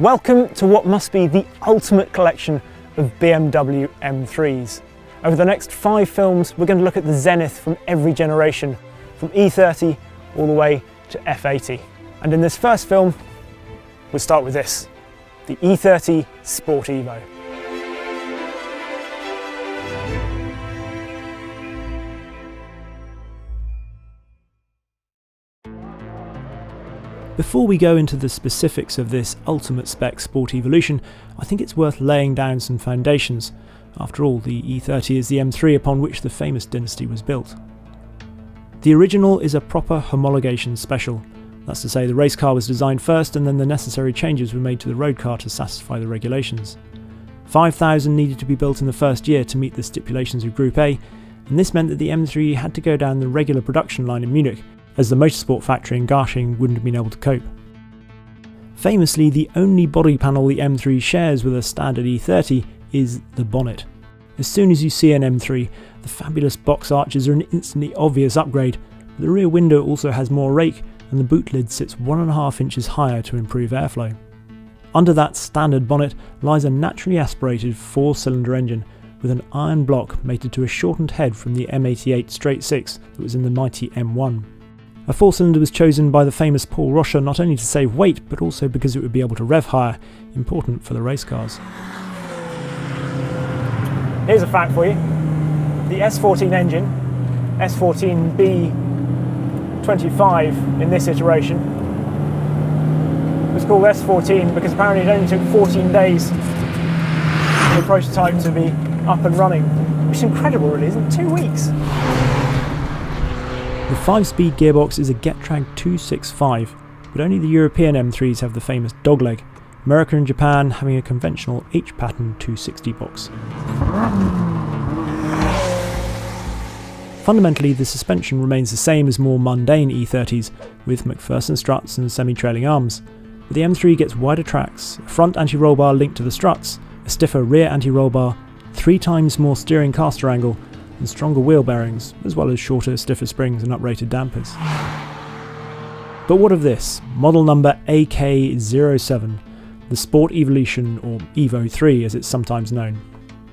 Welcome to what must be the ultimate collection of BMW M3s. Over the next 5 films, we're going to look at the zenith from every generation, from E30 all the way to F80. And in this first film, we'll start with this, the E30 Sport Evo. Before we go into the specifics of this ultimate spec sport evolution, I think it's worth laying down some foundations. After all, the E30 is the M3 upon which the famous dynasty was built. The original is a proper homologation special. That's to say, the race car was designed first and then the necessary changes were made to the road car to satisfy the regulations. 5,000 needed to be built in the first year to meet the stipulations of Group A, and this meant that the M3 had to go down the regular production line in Munich, as the motorsport factory in Garching wouldn't have been able to cope. Famously, the only body panel the M3 shares with a standard E30 is the bonnet. As soon as you see an M3, the fabulous box arches are an instantly obvious upgrade, but the rear window also has more rake and the boot lid sits 1.5 inches higher to improve airflow. Under that standard bonnet lies a naturally aspirated 4-cylinder engine with an iron block mated to a shortened head from the M88 straight 6 that was in the mighty M1. A 4-cylinder was chosen by the famous Paul Rocher not only to save weight, but also because it would be able to rev higher, important for the race cars. Here's a fact for you. The S14 engine, S14B25 in this iteration, was called S14 because apparently it only took 14 days for the prototype to be up and running, which is incredible really, isn't it? 2 weeks. The 5-speed gearbox is a Getrag 265, but only the European M3s have the famous dogleg, America and Japan having a conventional H-pattern 260 box. Fundamentally, the suspension remains the same as more mundane E30s, with McPherson struts and semi-trailing arms, but the M3 gets wider tracks, a front anti-roll bar linked to the struts, a stiffer rear anti-roll bar, 3 times more steering caster angle, and stronger wheel bearings, as well as shorter, stiffer springs and uprated dampers. But what of this? Model number AK07, the Sport Evolution, or Evo 3 as it's sometimes known.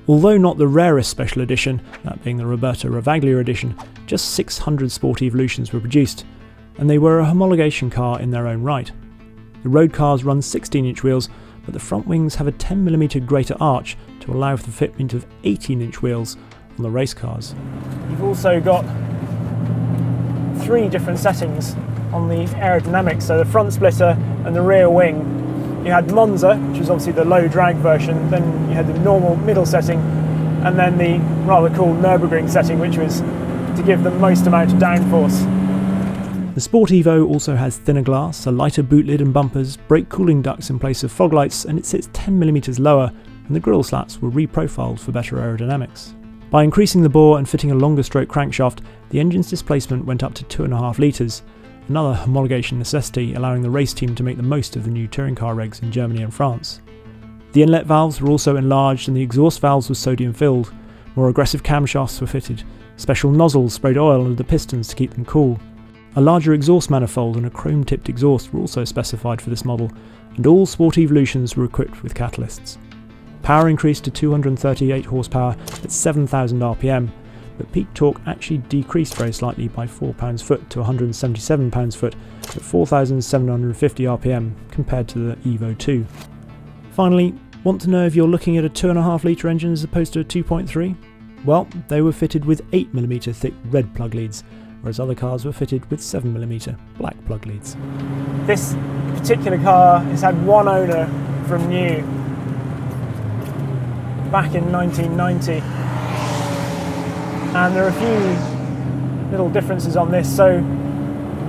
Although not the rarest special edition, that being the Roberto Ravaglia edition, just 600 Sport Evolutions were produced, and they were a homologation car in their own right. The road cars run 16-inch wheels, but the front wings have a 10mm greater arch to allow for the fitment of 18-inch wheels on the race cars. You've also got 3 different settings on the aerodynamics, so the front splitter and the rear wing. You had Monza, which was obviously the low drag version, then you had the normal middle setting, and then the rather cool Nürburgring setting, which was to give the most amount of downforce. The Sport Evo also has thinner glass, a lighter boot lid and bumpers, brake cooling ducts in place of fog lights, and it sits 10mm lower, and the grille slats were reprofiled for better aerodynamics. By increasing the bore and fitting a longer stroke crankshaft, the engine's displacement went up to 2.5 litres, another homologation necessity allowing the race team to make the most of the new touring car regs in Germany and France. The inlet valves were also enlarged and the exhaust valves were sodium filled, more aggressive camshafts were fitted, special nozzles sprayed oil under the pistons to keep them cool. A larger exhaust manifold and a chrome-tipped exhaust were also specified for this model, and all Sport Evolutions were equipped with catalysts. Power increased to 238 horsepower at 7,000 RPM, but peak torque actually decreased very slightly by 4 pounds-foot to 177 pounds-foot at 4,750 RPM compared to the Evo 2. Finally, want to know if you're looking at a 2.5 litre engine as opposed to a 2.3? Well, they were fitted with 8mm thick red plug leads, whereas other cars were fitted with 7mm black plug leads. This particular car has had one owner from new, back in 1990, and there are a few little differences on this. So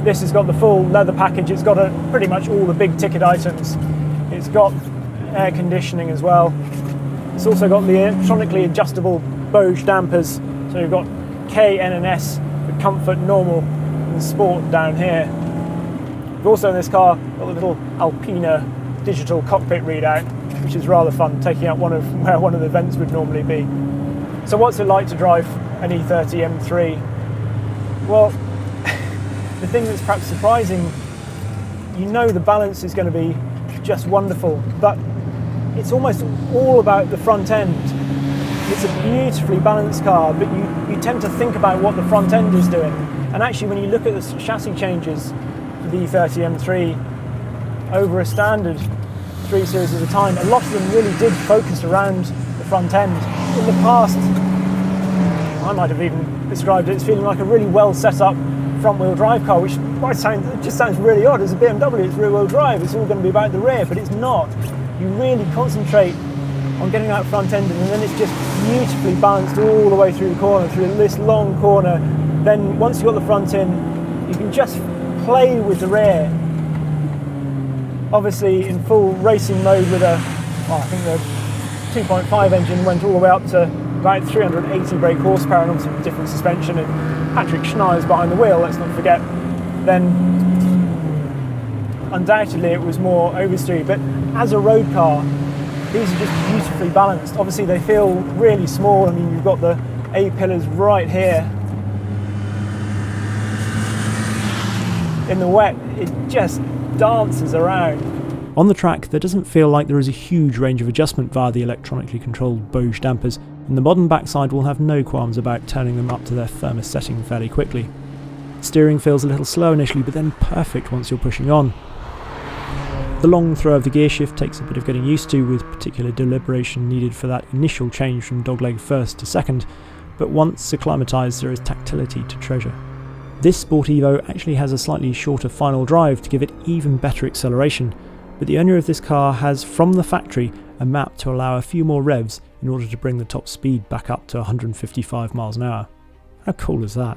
this has got the full leather package, it's got pretty much all the big ticket items, it's got air conditioning as well, it's also got the electronically adjustable Bose dampers, so you've got K, N and S for comfort, normal and sport down here. You've also in this car got the little Alpina digital cockpit readout, which is rather fun, taking out where one of the vents would normally be. So what's it like to drive an E30 M3? Well, the thing that's perhaps surprising, you know the balance is going to be just wonderful. But it's almost all about the front end. It's a beautifully balanced car, but you tend to think about what the front end is doing. And actually, when you look at the chassis changes for the E30 M3 over a standard 3 Series at a time, a lot of them really did focus around the front end. In the past, I might have even described it as feeling like a really well set up front-wheel drive car, which it just sounds really odd. As a BMW, it's rear-wheel drive, it's all going to be about the rear, but it's not. You really concentrate on getting that front end, and then it's just beautifully balanced all the way through the corner, through this long corner. Then once you've got the front in, you can just play with the rear. Obviously in full racing mode with I think the 2.5 engine went all the way up to about 380 brake horsepower, and obviously with different suspension, and Patrick Schneier's behind the wheel, let's not forget. Then undoubtedly it was more oversteery, but as a road car, these are just beautifully balanced. Obviously they feel really small. I mean, you've got the A-pillars right here. In the wet, it just dances around. On the track, there doesn't feel like there is a huge range of adjustment via the electronically controlled Bose dampers, and the modern backside will have no qualms about turning them up to their firmest setting fairly quickly. Steering feels a little slow initially, but then perfect once you're pushing on. The long throw of the gear shift takes a bit of getting used to, with particular deliberation needed for that initial change from dogleg first to second, but once acclimatised there is tactility to treasure. This Sport Evo actually has a slightly shorter final drive to give it even better acceleration, but the owner of this car has from the factory a map to allow a few more revs in order to bring the top speed back up to 155 miles an hour. How cool is that?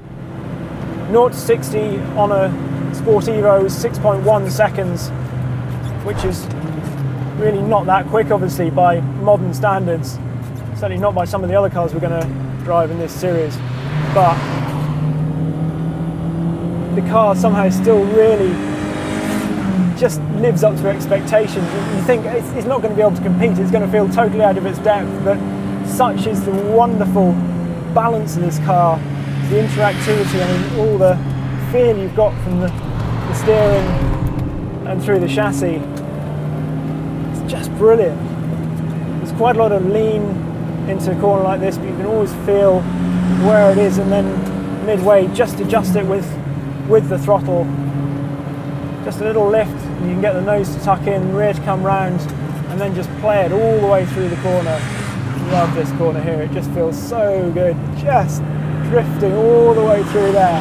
0 to 60 on a Sport Evo is 6.1 seconds, which is really not that quick, obviously, by modern standards. Certainly not by some of the other cars we're going to drive in this series. But the car somehow still really just lives up to expectations. You think it's not going to be able to compete, it's going to feel totally out of its depth, but such is the wonderful balance of this car, the interactivity, I mean, all the feel you've got from the steering and through the chassis. It's just brilliant. There's quite a lot of lean into a corner like this, but you can always feel where it is, and then midway just adjust it with the throttle. Just a little lift, and you can get the nose to tuck in, rear to come round, and then just play it all the way through the corner. Love this corner here, it just feels so good, just drifting all the way through there.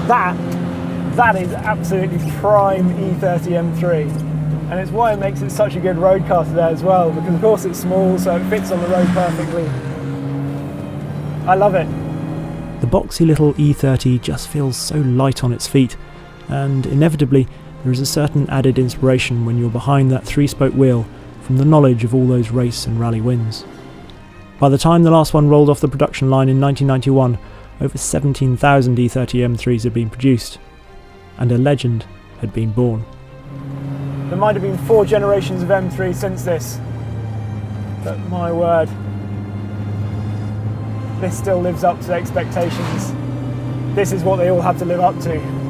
That is absolutely prime E30 M3, and it's why it makes it such a good road car today as well, because of course it's small, so it fits on the road perfectly. I love it. The boxy little E30 just feels so light on its feet, and inevitably there is a certain added inspiration when you're behind that 3-spoke wheel from the knowledge of all those race and rally wins. By the time the last one rolled off the production line in 1991, over 17,000 E30 M3s had been produced, and a legend had been born. There might have been 4 generations of M3 since this, but my word, this still lives up to expectations. This is what they all have to live up to.